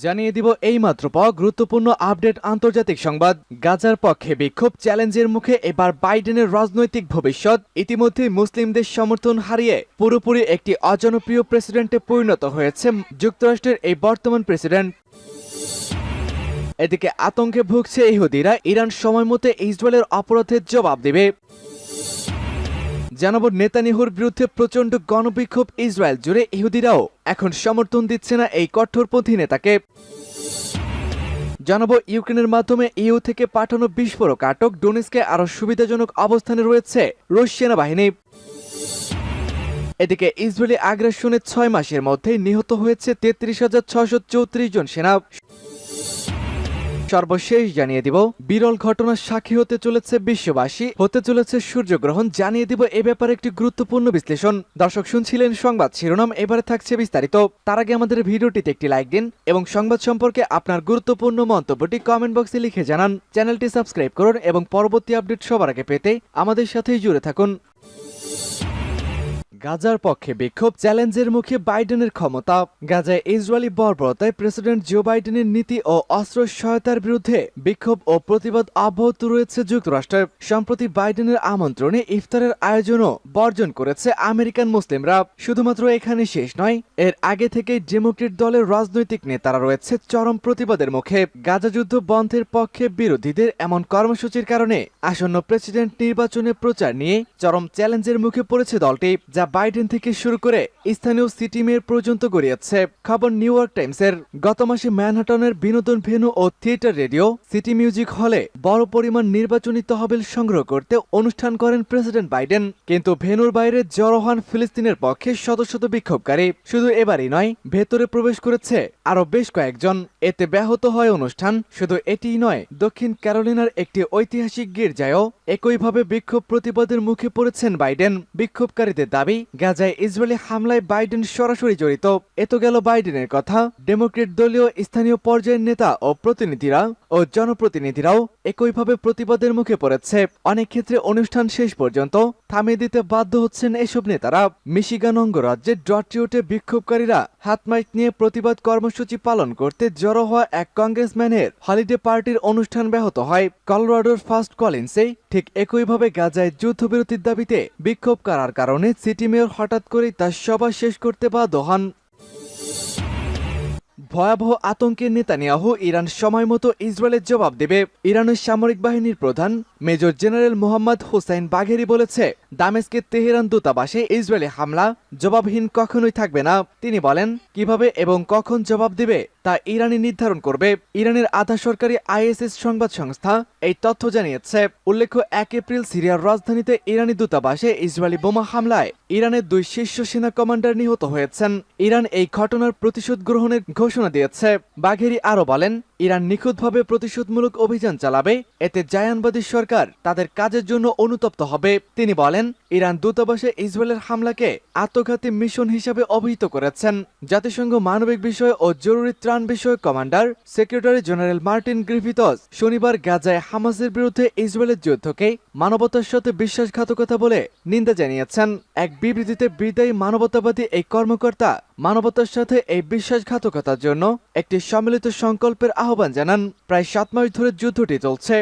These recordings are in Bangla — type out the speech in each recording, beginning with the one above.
জানিয়ে দিব এইমাত্র পাওয়া গুরুত্বপূর্ণ আপডেট আন্তর্জাতিক সংবাদ। গাজার পক্ষে বিক্ষোভ, চ্যালেঞ্জের মুখে এবার বাইডেনের রাজনৈতিক ভবিষ্যৎ। ইতিমধ্যে মুসলিমদের সমর্থন হারিয়ে পুরোপুরি একটি অজনপ্রিয় প্রেসিডেন্টে পরিণত হয়েছে যুক্তরাষ্ট্রের এই বর্তমান প্রেসিডেন্ট। এদিকে আতঙ্কে ভুগছে ইহুদিরা, ইরান সময়মতো ইসরায়েলের অপরাধের জবাব দেবে। জানাবো নেতানিয়াহুর বিরুদ্ধে প্রচন্ড গণবিক্ষোভ ইসরায়েল জুড়ে, ইহুদিরাও এখন সমর্থন দিচ্ছে না এই কঠোরপন্থী নেতাকে। জানাবো ইউক্রেনের মাধ্যমে ইউ থেকে পাঠানো বিস্ফোরক আটক, ডোনেস্কে আরো সুবিধাজনক অবস্থানে রয়েছে রুশ সেনাবাহিনী। এদিকে ইসরায়েলি আগ্রাসনের 6 মাসের মধ্যে নিহত হয়েছে 33,634 জন সেনা। সর্বশেষ জানিয়ে দিব বিরল ঘটনার সাক্ষী হতে চলেছে বিশ্ববাসী, হতে চলেছে সূর্যগ্রহণ। জানিয়ে দিব এ ব্যাপারে একটি গুরুত্বপূর্ণ বিশ্লেষণ। দর্শক শুনছিলেন সংবাদ শিরোনাম, এবারে থাকছে বিস্তারিত। তার আগে আমাদের ভিডিওটিতে একটি লাইক দিন এবং সংবাদ সম্পর্কে আপনার গুরুত্বপূর্ণ মন্তব্যটি কমেন্ট বক্সে লিখে জানান। চ্যানেলটি সাবস্ক্রাইব করুন এবং পরবর্তী আপডেট সবার আগে পেতে আমাদের সাথেই জুড়ে থাকুন। গাজার পক্ষে বিক্ষোভ, চ্যালেঞ্জের মুখে বাইডেনের ক্ষমতা। গাজায় ইসরায়েলি বর্বরতায় প্রেসিডেন্ট জো বাইডেনের নীতি ও অস্ত্র সহায়তার বিরুদ্ধে বিক্ষোভ ও প্রতিবাদ অব্যাহত রয়েছে যুক্তরাষ্ট্রে। সম্প্রতি বাইডেনের আমন্ত্রণে ইফতারের আয়োজনও বর্জন করেছে আমেরিকান মুসলিমরা। শুধুমাত্র এখানে শেষ নয়, এর আগে থেকেই ডেমোক্রেট দলের রাজনৈতিক নেতারা রয়েছে চরম প্রতিবাদের মুখে। গাজা যুদ্ধ বন্ধের পক্ষে বিরোধীদের এমন কর্মসূচির কারণে আসন্ন প্রেসিডেন্ট নির্বাচনে প্রচার নিয়ে চরম চ্যালেঞ্জের মুখে পড়েছে দলটি, যা বাইডেন থেকে শুরু করে স্থানীয় সিটি মেয়র পর্যন্ত গড়িয়েছে। খবর নিউ ইয়র্ক টাইমসের। গত মাসে ম্যানহাটনের বিনোদন ভেন্যু ও থিয়েটার রেডিও সিটি মিউজিক হলে বড় পরিমাণ নির্বাচনী তহবিল সংগ্রহ করতে অনুষ্ঠান করেন প্রেসিডেন্ট বাইডেন। কিন্তু ভেন্যুর বাইরে জড়ো হন ফিলিস্তিনের পক্ষে শত শত বিক্ষোভকারী। শুধু এবারই নয়, ভেতরে প্রবেশ করেছে আরো বেশ কয়েকজন। এতে ব্যাহত হয় অনুষ্ঠান। শুধু এটিই নয়, দক্ষিণ ক্যারোলিনার একটি ঐতিহাসিক গির্জায়ও একইভাবে বিক্ষোভ প্রতিবাদের মুখে পড়েছেন বাইডেন। বিক্ষোভকারীদের দাবি, গাজায় ইসরায়েলি হামলায় বাইডেন সরাসরি জড়িত। এত গেল বাইডেনের কথা। ডেমোক্রেট দলীয় স্থানীয় পর্যায়ের নেতা ও প্রতিনিধিরা ও জনপ্রতিনিধিরাও একইভাবে প্রতিবাদের মুখে পড়েছে। অনেক ক্ষেত্রে অনুষ্ঠান শেষ পর্যন্ত থামিয়ে দিতে বাধ্য হচ্ছেন এসব নেতারা। মিশিগান অঙ্গরাজ্যের ডট্রিওটে বিক্ষোভকারীরা হাতমাইক নিয়ে প্রতিবাদ কর্মসূচি পালন করতে জড়ো হওয়া এক কংগ্রেসম্যানের হলিডে পার্টির অনুষ্ঠান ব্যাহত হয়। কলোরাডোর ফার্স্ট কলিন্সে ঠিক একইভাবে গাজায় যুদ্ধবিরতির দাবিতে বিক্ষোভ করার কারণে সিটি মেয়র হঠাৎ করেই তার সভা শেষ করতে বাধ্য হন। ভয়াবহ আতঙ্কের নেতানিয়াহু, ইরান সময়মতো ইসরায়েলের জবাব দেবে। ইরানের সামরিক বাহিনীর প্রধান মেজর জেনারেল মোহাম্মদ হোসাইন বাঘেরি বলেছে, দামেস্কের তেহরান দূতাবাসে ইসরায়েলি হামলা জবাবহীন কখনোই থাকবে না। তিনি বলেন, কিভাবে এবং কখন জবাব দেবে তা ইরানই নির্ধারণ করবে। ইরানের আধা সরকারি আইএসএস সংবাদ সংস্থা এই তথ্য জানিয়েছে। উল্লেখ্য, 1 এপ্রিল সিরিয়ার রাজধানীতে ইরানি দূতাবাসে ইসরায়েলি বোমা হামলায় ইরানের 2 শীর্ষ সেনা কমান্ডার নিহত হয়েছেন। ইরান এই ঘটনার প্রতিশোধ গ্রহণের ঘোষণা দিয়েছে। বাঘেরি আরও বলেন, ইরান নিখুঁতভাবে প্রতিশোধমূলক অভিযান চালাবে। এতে জায়ানবাদী সরকার তাদের কাজের জন্য অনুতপ্ত হবে। তিনি বলেন, ইরান দূতাবাসে ইসরায়েলের হামলাকে আত্মঘাতী মিশন হিসাবে অভিহিত করেছেন। জাতিসংঘ মানবিক বিষয় ও জরুরি ত্রাণ বিষয়ক commander secretary general Martin Griffiths শনিবার গাজায় হামাসের বিরুদ্ধে ইসরায়েলের যুদ্ধকে মানবতার সাথে বিশ্বাসঘাতকতা বলে নিন্দা জানিয়েছেন। এক বিবৃতিতে বিদায়ী মানবতাবাদী এই কর্মকর্তা মানবতার সাথে এই বিশ্বাসঘাতকতার জন্য একটি সম্মিলিত সংকল্পের আহ্বান জানান। প্রায় 7 মাস ধরে যুদ্ধটি চলছে।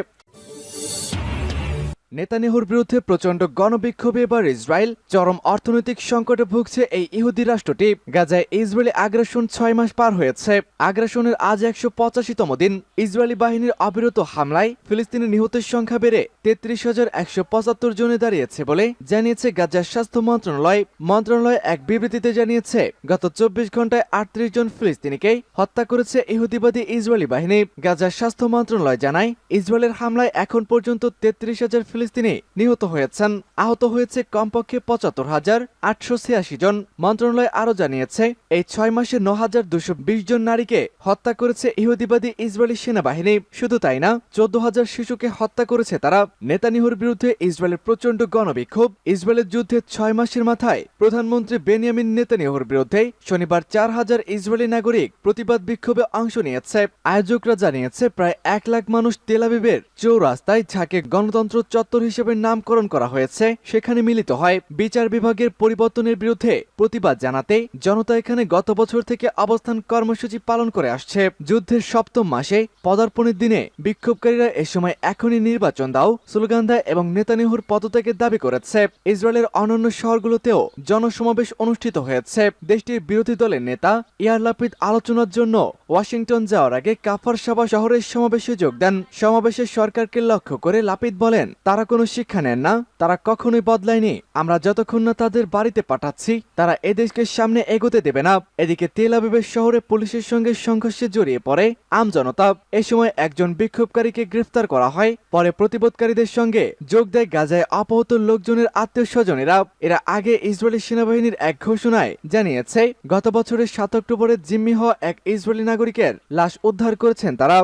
নেতানিয়াহুর বিরুদ্ধে প্রচন্ড গণবিক্ষোভে এবার ইসরায়েল। চরম অর্থনৈতিক সংকটে ভুগছে এই ইহুদি রাষ্ট্রটি। গাজায় ইসরায়েলি আগ্রাসন 6 মাস পার হয়েছে। আগ্রাসনের আজ 185তম দিন। ইসরায়েলি বাহিনীর অবিরত হামলায় ফিলিস্তিনি নিহতের সংখ্যা বেড়ে 33,175 জনে দাঁড়িয়েছে বলে জানিয়েছে গাজার স্বাস্থ্য মন্ত্রণালয়। মন্ত্রণালয় এক বিবৃতিতে জানিয়েছে, গত 24 ঘন্টায় 38 জন ফিলিস্তিনিকে হত্যা করেছে ইহুদিবাদী ইসরায়েলি বাহিনী। গাজার স্বাস্থ্য মন্ত্রণালয় জানায়, ইসরায়েলের হামলায় এখন পর্যন্ত 33,000 ফিলিস্তিনি নিহত হয়েছেন। আহত হয়েছে কমপক্ষে 75,886 জন। মন্ত্রণালয় আরও জানিয়েছে, এই 6 মাসে 9,220 জন নারীকে হত্যা করেছে ইহুদিবাদী ইসরায়েলি সেনাবাহিনী। শুধু তাই না, 14,000 শিশুকে হত্যা করেছে তারা। নেতানিয়াহুর বিরুদ্ধে ইসরায়েলের প্রচন্ড গণবিক্ষোভ। ইসরায়েলের যুদ্ধে 6 মাসের মাথায় প্রধানমন্ত্রী বেনিয়ামিন নেতানিয়াহুর বিরুদ্ধে শনিবার 4,000 ইসরায়েলি নাগরিক প্রতিবাদ বিক্ষোভে অংশ নিয়েছে। আয়োজকরা জানিয়েছে, প্রায় 1 লাখ মানুষ তেল আবিবের চৌরাস্তায় ঝাঁকে গণতন্ত্র চত্বর চত্বর হিসেবে নামকরণ করা হয়েছে সেখানে মিলিত হয়। বিচার বিভাগের পরিবর্তনের বিরুদ্ধে প্রতিবাদ জানাতে জনতা এখানে গত বছর থেকে অবস্থান কর্মসূচি পালন করে আসছে। যুদ্ধের সপ্তম মাসে পদার্পণের দিনে বিক্ষোভকারীরা এ সময় এখনই নির্বাচন দাও স্লোগান দেয় এবং নেতানিয়াহুর পদত্যাগের দাবি করেছে। ইসরায়েলের অন্যান্য শহরগুলোতেও জনসমাবেশ অনুষ্ঠিত হয়েছে। দেশটির বিরোধী দলের নেতা ইয়ার লাপিদ আলোচনার জন্য ওয়াশিংটন যাওয়ার আগে কাফার সাবা শহরের সমাবেশে যোগ দেন। সমাবেশে সরকারকে লক্ষ্য করে লাপিদ বলেন, তারা কোনো শিক্ষা নেন না, তারা কখনোই বদলায়নি। আমরা যতক্ষণ না তাদের বাড়িতে পাঠাচ্ছি তারা এদেশকে সামনে এগোতে দেবে না। এদিকে তেল আবিবের শহরে পুলিশের সঙ্গে সংঘর্ষে জড়িয়ে পড়ে আমজনতা। এ সময় একজন বিক্ষোভকারীকে গ্রেফতার করা হয়। পরে প্রতিবাদকারীদের সঙ্গে যোগ দেয় গাজায় আপাতত লোকজনের আত্মীয় স্বজনেরা। এরা আগে ইসরায়েলি সেনাবাহিনীর এক ঘোষণায় জানিয়েছে গত বছরের 7 অক্টোবরে জিম্মি হওয়া এক ইসরায়েলি নাগরিকের লাশ উদ্ধার করেছেন তারা।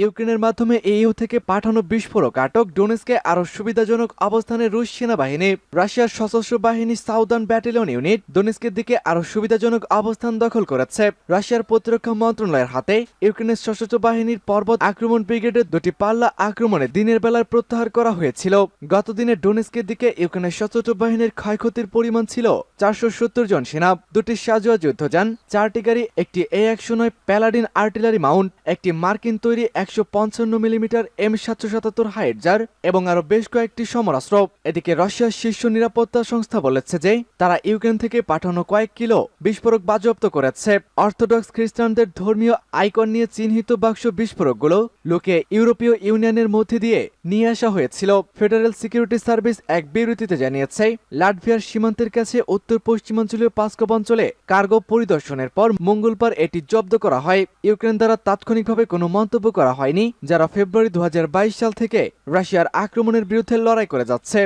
ইউক্রেনের মাধ্যমে ইইউ থেকে পাঠানো বিস্ফোরক আটক ডোনেস্কে আরো সুবিধাজনক অবস্থানে রুশ সেনাবাহিনী। রাশিয়ার সশস্ত্র বাহিনী সাউদার্ন ব্যাটালিয়ন ইউনিট ডোনেস্কের দিকে আরো সুবিধাজনক অবস্থান দখল করেছে। রাশিয়ার প্রতিরক্ষা মন্ত্রণালয়ের হাতে ইউক্রেনের সশস্ত্র বাহিনীর পর্বত আক্রমণ ব্রিগেডের 2টি পাল্লা আক্রমণে দিনের বেলায় প্রত্যাহার করা হয়েছিল। গত দিনে ডোনেস্কের দিকে ইউক্রেনের সশস্ত্র বাহিনীর ক্ষয়ক্ষতির পরিমাণ ছিল 470 জন সেনা, 2টি সাজোয়া যুদ্ধযান, 4টি গাড়ি, একটি A109 প্যালাডিন আর্টিলারি মাউন্ট, একটি মার্কিন তৈরি 155 মিলিমিটার M777 হাইটজার এবং আরো বেশ কয়েকটি সমরাস্ত্র। এদিকে রাশিয়ার শীর্ষ নিরাপত্তা সংস্থা বলেছে যে তারা ইউক্রেন থেকে পাঠানো কয়েক কিলো বিস্ফোরক বাজেয়াপ্ত করেছে। অর্থোডক্স খ্রিস্টানদের ধর্মীয় আইকন নিয়ে চিহ্নিত বাক্স বিস্ফোরকগুলো লোকে ইউরোপীয় ইউনিয়নের মধ্যে দিয়ে নিয়ে আসা হয়েছিল। ফেডারেল সিকিউরিটি সার্ভিস এক বিবৃতিতে জানিয়েছে, লাটভিয়ার সীমান্তের কাছে উত্তর পশ্চিমাঞ্চলীয় পাস্কভ অঞ্চলে কার্গো পরিদর্শনের পর মঙ্গলবার এটি জব্দ করা হয়। ইউক্রেন দ্বারা তাৎক্ষণিকভাবে কোনো মন্তব্য করা হয়নি, যারা ফেব্রুয়ারি 2022 সাল থেকে রাশিয়ার আক্রমণের বিরুদ্ধে লড়াই করে যাচ্ছে।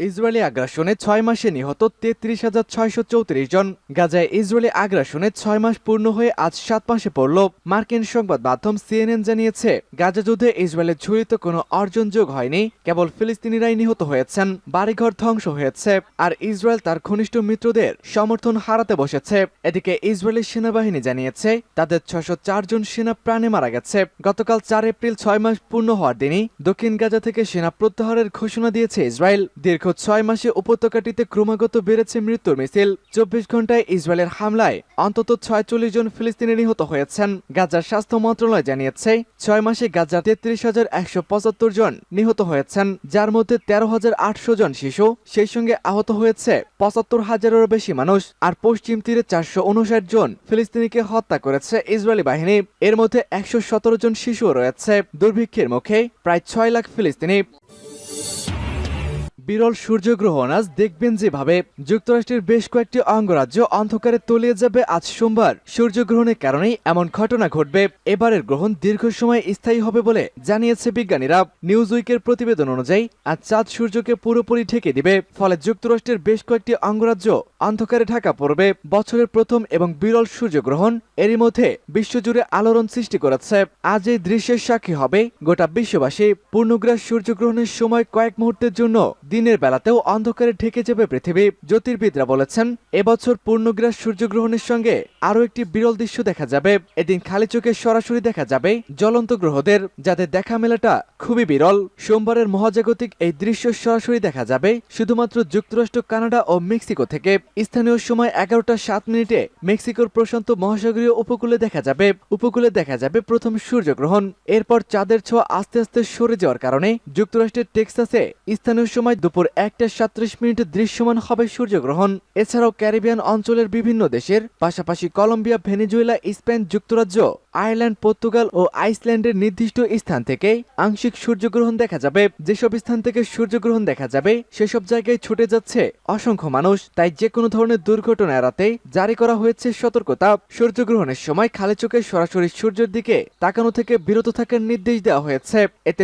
ইসরায়েলি আগ্রাসনে 6 মাসে নিহত 33,634 জন। গাজায় ইসরায়েলি আগ্রাসনে 6 মাস পূর্ণ হয়ে আজ 7 মাসে পড়ল। মার্কিন সংবাদ মাধ্যম CNN জানিয়েছে, গাজা যুদ্ধে ইসরায়েলের ঝুড়িতে কোনো অর্জন যোগ হয়নি, কেবল ফিলিস্তিনিরাই নিহত হয়েছেন, বাড়িঘর ধ্বংস হয়েছে, আর ইসরায়েল তার ঘনিষ্ঠ মিত্রদের সমর্থন হারাতে বসেছে। এদিকে ইসরায়েলি সেনাবাহিনী জানিয়েছে তাদের 604 জন সেনা প্রাণে মারা গেছে। গতকাল 4 এপ্রিল 6 মাস পূর্ণ হওয়ার দিনই দক্ষিণ গাজা থেকে সেনা প্রত্যাহারের ঘোষণা দিয়েছে ইসরায়েল। দীর্ঘ 6 মাসে উপত্যকাটিতে ক্রমাগত বেড়েছে মৃত্যুর মিছিল। 24 ঘন্টায় ইসরায়েলের হামলায় অন্তত 46 জন ফিলিস্তিনি নিহত হয়েছেন। গাজার স্বাস্থ্য মন্ত্রণালয় জানিয়েছে 6 মাসে গাজার 33,175 জন নিহত হয়েছেন, যার মধ্যে 13,800 জন শিশু, সেই সঙ্গে আহত হয়েছে 75,000-এরও বেশি মানুষ। আর পশ্চিম তীরে 459 জন ফিলিস্তিনিকে হত্যা করেছে ইসরায়েলি বাহিনী। এর মধ্যে 117 জন শিশুও রয়েছে। দুর্ভিক্ষের মুখে প্রায় 6 লাখ ফিলিস্তিনি। বিরল সূর্যগ্রহণ আজ দেখবেন যেভাবে। যুক্তরাষ্ট্রের বেশ কয়েকটি অঙ্গরাজ্য অন্ধকারে তলিয়ে যাবে আজ সোমবার। সূর্যগ্রহণের কারণেই এমন ঘটনা ঘটবে। এবারের গ্রহণ দীর্ঘ সময় স্থায়ী হবে বলে জানিয়েছে বিজ্ঞানীরা। নিউজ উইকের প্রতিবেদন অনুযায়ী আজ চাঁদ সূর্যকে পুরোপুরি ঢেকে দিবে, ফলে যুক্তরাষ্ট্রের বেশ কয়েকটি অঙ্গরাজ্য অন্ধকারে ঢাকা পড়বে। বছরের প্রথম এবং বিরল সূর্যগ্রহণ এরই মধ্যে বিশ্বজুড়ে আলোড়ন সৃষ্টি করেছে। আজ এই দৃশ্যের সাক্ষী হবে গোটা বিশ্ববাসী। পূর্ণগ্রাস সূর্যগ্রহণের সময় কয়েক মুহূর্তের জন্য দিনের বেলাতেও অন্ধকারে ঢেকে যাবে পৃথিবী। জ্যোতির্বিদরা বলেছেন এবছর পূর্ণগ্রাস সূর্যগ্রহণের সঙ্গে আরও একটি বিরল দৃশ্য দেখা যাবে। এদিন খালি চোখে সরাসরি দেখা যাবে জ্বলন্ত গ্রহদের, যাদের দেখা মেলাটা খুবই বিরল। সোমবারের মহাজাগতিক এই দৃশ্য সরাসরি দেখা যাবে শুধুমাত্র যুক্তরাষ্ট্র, কানাডা ও মেক্সিকো থেকে। স্থানীয় সময় 11:07 মেক্সিকোর প্রশান্ত মহাসাগরীয় উপকূলে দেখা যাবে প্রথম সূর্যগ্রহণ। এরপর চাঁদের ছোঁয়া আস্তে আস্তে সরে যাওয়ার কারণে যুক্তরাষ্ট্রের টেক্সাসে স্থানীয় সময় দুপুর 1:37 দৃশ্যমান হবে সূর্যগ্রহণ। এছাড়াও ক্যারিবিয়ান অঞ্চলের বিভিন্ন দেশের পাশাপাশি কলম্বিয়া, ভেনেজুয়েলা, স্পেন, যুক্তরাজ্য, আয়ারল্যান্ড, পর্তুগাল ও আইসল্যান্ডের নির্দিষ্ট স্থান থেকে আংশিক সূর্যগ্রহণ দেখা যাবে। যেসব স্থান থেকে সূর্যগ্রহণ দেখা যাবে সেসব জায়গায় ছুটে যাচ্ছে অসংখ্য মানুষ। তাই যে কোনো ধরনের দুর্ঘটনা এড়াতে জারি করা হয়েছে সতর্কতা। সূর্যগ্রহণের সময় খালি চোখে সরাসরি সূর্যের দিকে তাকানো থেকে বিরত থাকার নির্দেশ দেওয়া হয়েছে। এতে